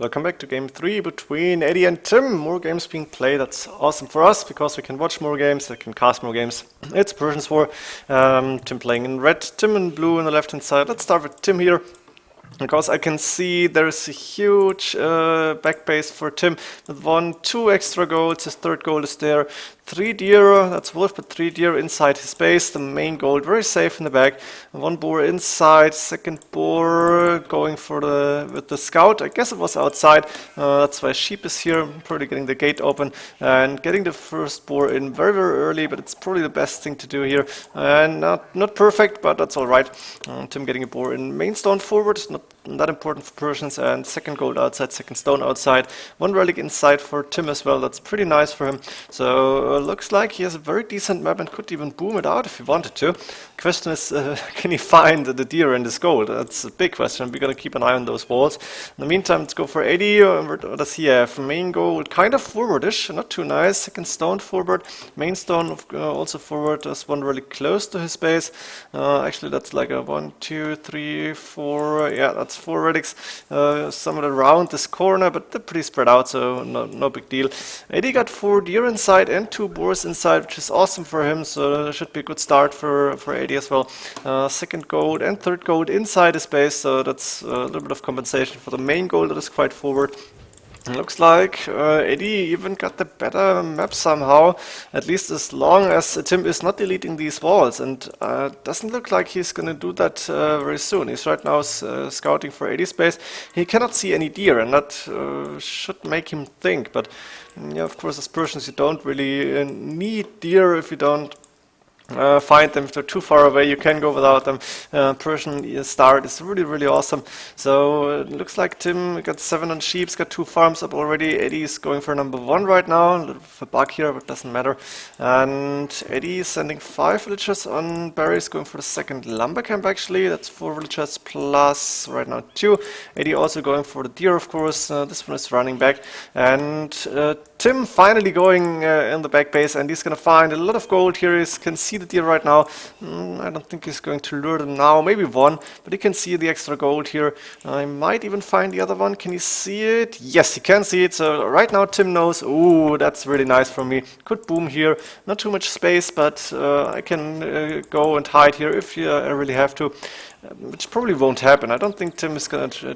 Welcome back to game 3 between Edie and Tim. More games being played. That's awesome for us because we can watch more games, I can cast more games. It's Persians War. Tim playing in red, Tim in blue on the left hand side. Let's start with Tim here, because I can see there's a huge back base for Tim with 2 extra goals. His third goal is there. 3 deer, that's Wolf, but 3 deer inside his base. The main goal very safe in the back. 1 boar inside, second boar going for with the scout. I guess it was outside. That's why sheep is here. Probably getting the gate open and getting the first boar in very early, but it's probably the best thing to do here. And not perfect, but that's all right. Tim getting a boar in main stone forward. It's not that important for Persians. And second gold outside, second stone outside. 1 relic inside for Tim as well. That's pretty nice for him. So looks like he has a very decent map and could even boom it out if he wanted to. Question is, can he find the deer in this gold? That's a big question. We're going to keep an eye on those walls. In the meantime, let's go for Edie. What does he have? Main gold, kind of forwardish, not too nice. Second stone forward. Main stone also forward. There's 1 really close to his base. Actually, that's like a 1, 2, 3, 4. Yeah, that's 4 relics. Somewhat around this corner, but they're pretty spread out, so no big deal. Edie got 4 deer inside and 2 boars inside, which is awesome for him, so it should be a good start for Edie as well. Second gold and third gold inside his base, so that's a little bit of compensation for the main goal that is quite forward. It looks like Edie even got the better map somehow, at least as long as Tim is not deleting these walls, and doesn't look like he's going to do that very soon. He's right now scouting for Edie's base. He cannot see any deer, and that should make him think, but yeah, of course, as Persians, you don't really need deer if you don't find them. If they're too far away, you can go without them. Persian start is really awesome. So it looks like Tim got 7 on sheep, got 2 farms up already. Edie is going for number 1 right now. A little bit of a bug here, but doesn't matter. And Edie is sending 5 villagers on berries, going for the second lumber camp actually. That's 4 villagers plus right now 2. Edie also going for the deer, of course. This one is running back. And Tim finally going in the back base, and he's going to find a lot of gold here. You can see the deer right now. I don't think he's going to lure them now, maybe 1, but you can see the extra gold here. I might even find the other one. Can you see it? Yes, you can see it. So right now Tim knows, ooh, that's really nice for me. Could boom here. Not too much space, but I can go and hide here if I really have to. Which probably won't happen. I don't think Tim is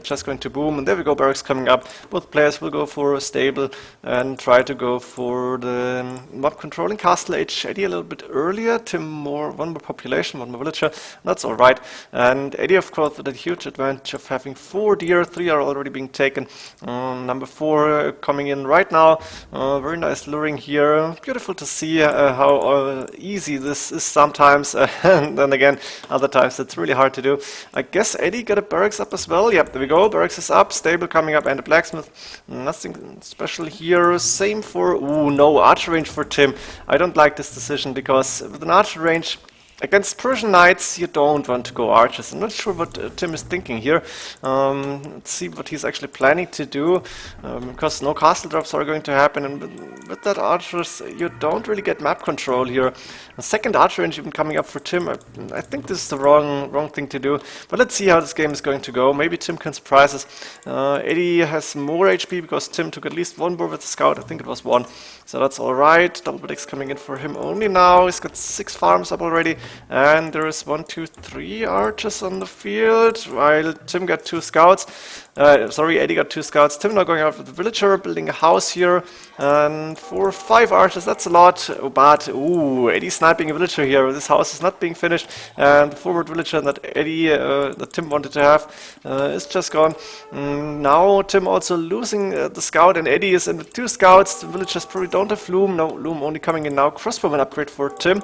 just going to boom. And there we go, barracks coming up. Both players will go for a stable and try to go for the mob controlling castle age. Edie a little bit earlier. Tim 1 more population, 1 more villager. That's all right. And Edie, of course, with a huge advantage of having 4 deer. 3 are already being taken. Number 4 coming in right now. Very nice luring here. Beautiful to see how easy this is sometimes. And then again, other times it's really hard to do. I guess Edie got a barracks up as well. Yep, there we go. Barracks is up, stable coming up, and a blacksmith. Nothing special here. Same for... Ooh, no archer range for Tim. I don't like this decision because with an archer range against Persian knights, you don't want to go archers. I'm not sure what Tim is thinking here. Let's see what he's actually planning to do, because no castle drops are going to happen, and with that archers, you don't really get map control here. A second archer range even coming up for Tim. I think this is the wrong thing to do, but let's see how this game is going to go. Maybe Tim can surprise us. Edie has more HP because Tim took at least 1 boar with the scout. I think it was 1, so that's all right. Double bricks coming in for him only now. He's got 6 farms up already. And there is 1, 2, 3 archers on the field, while Tim got 2 scouts. Edie got 2 scouts. Tim now going out with the villager, building a house here. And 4, 5 archers, that's a lot. But, ooh, Edie sniping a villager here. This house is not being finished. And the forward villager that that Tim wanted to have is just gone. Now Tim also losing the scout, and Edie is in with 2 scouts. The villagers probably don't have loom. No, loom only coming in now. Crossbowman upgrade for Tim.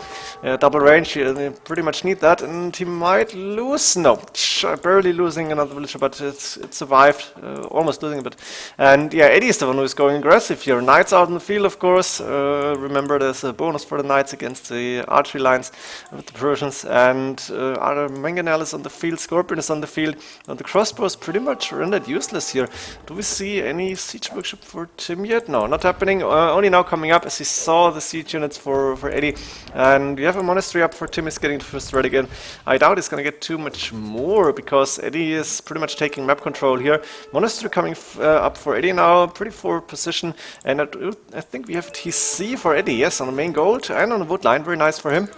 Double range, they pretty much need that. And he might lose. No, barely losing another villager, but it survived. Almost losing a bit. And yeah, Edie is the one who is going aggressive here. Knights out in the field, of course. Remember, there's a bonus for the knights against the archery lines with the Persians. And Mangonel is on the field, Scorpion is on the field. And the crossbow is pretty much rendered useless here. Do we see any siege workshop for Tim yet? No, not happening. Only now coming up as he saw the siege units for Edie. And we have a monastery up for Tim. Is getting the first red again. I doubt he's going to get too much more because Edie is pretty much taking map control here. here. Monastery coming up for Edie now, pretty forward position, and I think we have TC for Edie, yes, on the main gold and on the wood line, very nice for him.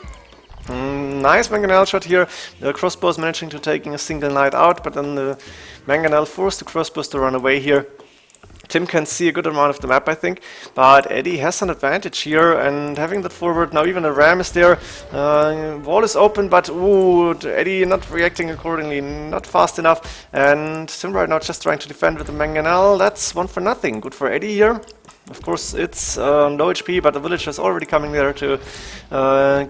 Nice mangonel shot here. The crossbows managing to taking a single knight out, but then the mangonel forced the crossbows to run away here. Tim can see a good amount of the map, I think, but Edie has an advantage here, and having that forward, now even a ram is there. Wall is open, but ooh, Edie not reacting accordingly, not fast enough, and Tim right now just trying to defend with the mangonel. That's 1-0. Good for Edie here. Of course, it's low HP, but the villager is already coming there to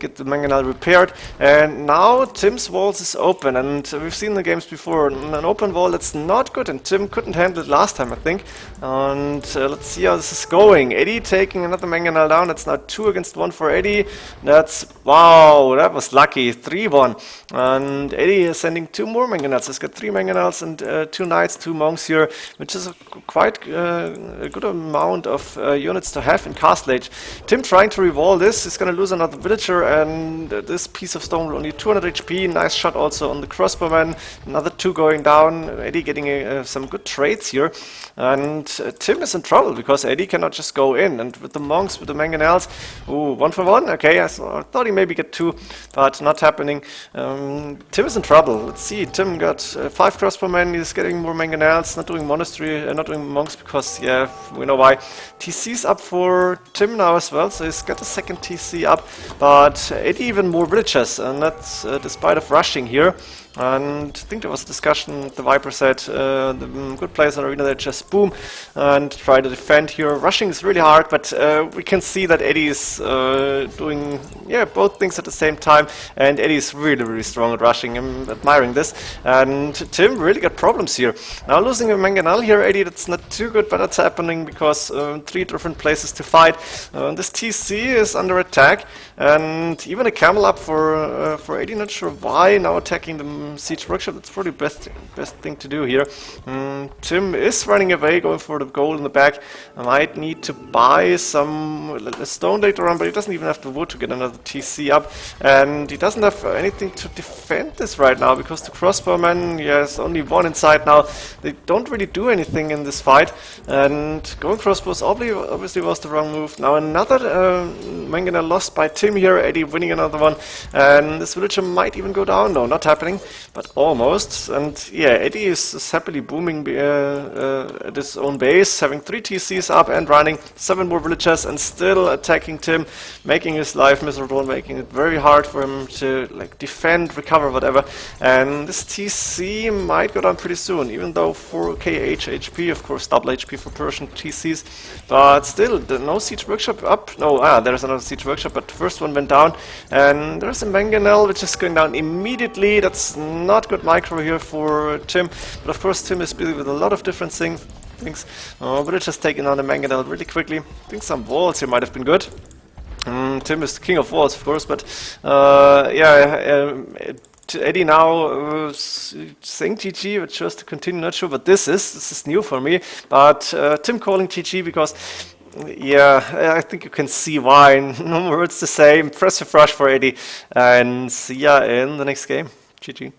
get the mangonel repaired. And now Tim's walls is open, and we've seen the games before. An open wall, that's not good, and Tim couldn't handle it last time, I think. And let's see how this is going. Edie taking another mangonel down. That's now 2 against 1 for Edie. That's, wow, that was lucky. 3-1. And Edie is sending 2 more mangonels. He's got 3 mangonels and 2 knights, 2 monks here, which is quite a good amount of units to have in Castle Age. Tim trying to rewall this, he's gonna lose another villager, and this piece of stone will only 200 HP. Nice shot also on the crossbowman, another 2 going down. Edie getting some good trades here, and Tim is in trouble because Edie cannot just go in, and with the monks, with the mangonels, ooh, 1-for-1, okay, I thought he maybe get 2, but not happening. Tim is in trouble. Let's see, Tim got 5 crossbowmen, he's getting more mangonels, not doing monastery, not doing monks because, yeah, we know why. TC's up for Tim now as well, so he's got a second TC up, but Edie even more villagers, and that's despite of rushing here. And I think there was a discussion, the Viper said, the good players in Arena, they just boom and try to defend here. Rushing is really hard, but we can see that Edie is doing both things at the same time, and Eddie is really, really strong at rushing. I'm admiring this. And Tim really got problems here. Now losing a mangonel here, Edie, that's not too good, but that's happening because 3 different places to fight. This TC is under attack, and even a camel up for Edie, not sure why, now attacking the siege workshop. That's probably best thing to do here. Tim is running away, going for the gold in the back. I might need to buy some stone later on, but he doesn't even have the wood to get another TC up, and he doesn't have anything to defend this right now because the crossbowmen, there's only 1 inside now. They don't really do anything in this fight, and going crossbows obviously was the wrong move. Now another mangonel lost by Tim here, Edie winning another one, and this villager might even go down. No, not happening, but almost. And yeah, Edie is happily booming at his own base, having 3 TCs up and running, 7 more villagers, and still attacking Tim, making his life miserable, making it very hard for him to like defend, recover, whatever. And this TC might go down pretty soon, even though 4k HP, of course double HP for Persian TCs, but still, no siege workshop up. No, there's another siege workshop, but the first one went down, and there's a mangonel which is going down immediately. That's not good micro here for Tim, but of course Tim is busy with a lot of different things. But it's just taking on the mangonel really quickly. I think some walls here might have been good. Tim is the king of walls, of course, but Edie now saying GG, but just to continue, not sure what this is new for me, but Tim calling GG because I think you can see why. No more words to say. Impressive rush for Edie, and see ya in the next game. GG.